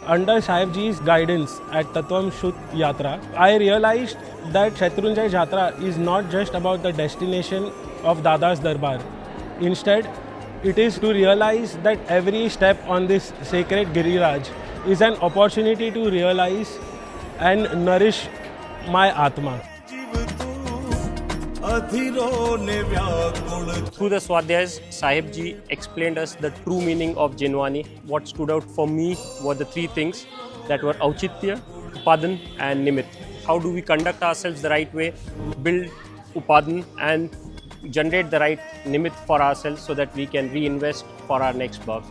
Under Sahib Ji's guidance at Tatvam Shud Yatra, I realized that Shatrunjay Jatra is not just about the destination of Dada's Darbar. Instead, it is to realize that every step on this sacred Giriraj is an opportunity to realize and nourish my Atma. Through the Swadhyayas, Sahib Ji explained us the true meaning of Jinwani. What stood out for me were the three things that were Auchitya, Upadan and Nimit. How do we conduct ourselves the right way, build Upadan and generate the right Nimit for ourselves so that we can reinvest for our next birth.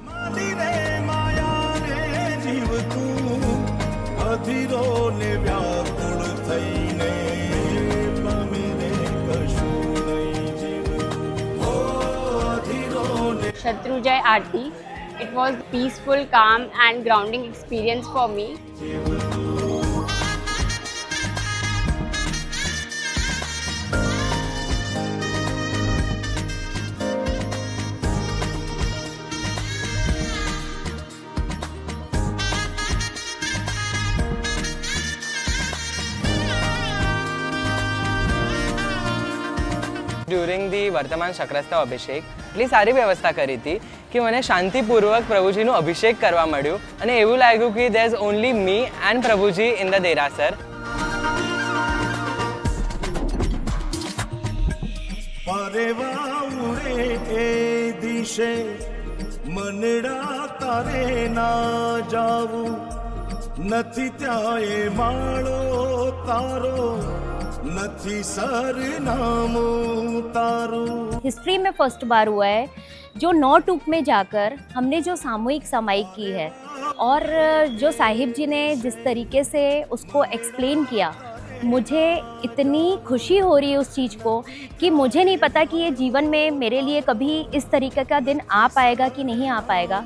Shatrunjay Aarti. It was peaceful, calm and grounding experience for me. During the વર્તમાન શક્રસ્તવ અભિષેક એટલી સારી વ્યવસ્થા કરી હતી કે મને શાંતિપૂર્વક પ્રભુજીનું અભિષેક કરવા મળ્યું અને એવું લાગ્યું કે there is only me and પ્રભુજી ઇન ધ દેરાસર. મનડા તારે ના જાવું નથી ત્યાંએ માળો તારો નથી સરનામું તારું. हिस्ट्री में फर्स्ट बार हुआ है जो 9 टूक में जाकर हमने जो सामूहिक समाई की है और जो साहिब जी ने जिस तरीके से उसको एक्सप्लेन किया, मुझे इतनी खुशी हो रही है उस चीज़ को कि मुझे नहीं पता कि ये जीवन में मेरे लिए कभी इस तरीके का दिन आ पाएगा कि नहीं आ पाएगा.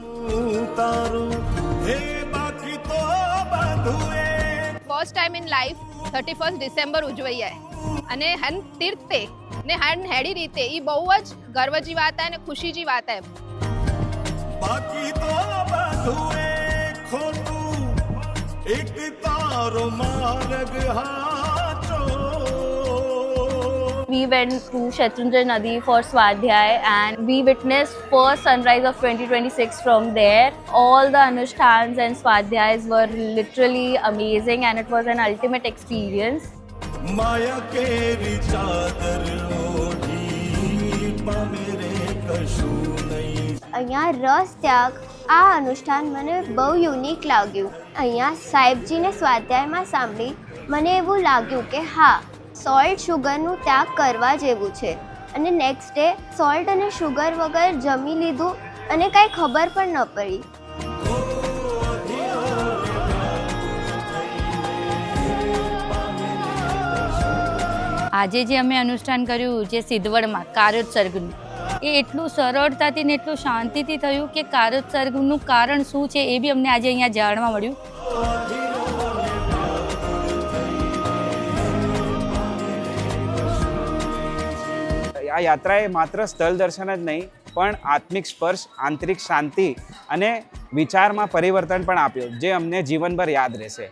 First time in life 31 December ઉજવાઈ અને હન તીર્થે ને હન હેડી રીતે એ બહુ જ ગર્વજી વાત હે ને ખુશીજી વાત હે. બાકી તો બધું એ ખોટું એક તારો માર્ગ હાચો. We went to Shatrunjay Nadi for Swadhyay and we witnessed first sunrise of 2026 from there. All the Anushtans and Swadhyayas were literally amazing and it was an ultimate experience. માયા કેરી ચાદર ઓઢી પામેરે કશું નહીં. અહીંયા રસ ત્યાગ આ અનુષ્ઠાન મને બહુ યુનિક લાગ્યું. અહીંયા સાહેબજીને સ્વાધ્યાયમાં સાંભળી મને એવું લાગ્યું કે હા, સોલ્ટ શુગરનું ત્યાગ કરવા જેવું છે. અને નેક્સ્ટ ડે સોલ્ટ અને શુગર વગર જમી લીધું અને કાંઈ ખબર પણ ન પડી. આજે જે અમે અનુષ્ઠાન કર્યું જે સિદ્ધવડમાં કારોત્સર્ગનું, એ એટલું સરળતાથી ને એટલું શાંતિથી થયું કે કારોત્સર્ગનું કારણ શું છે એ બી અમને આજે અહીંયા જાણવા મળ્યું. આ યાત્રાએ માત્ર સ્થળ દર્શન જ નહીં પણ આત્મિક સ્પર્શ, આંતરિક શાંતિ અને વિચારમાં પરિવર્તન પણ આપ્યું જે અમને જીવનભર યાદ રહેશે.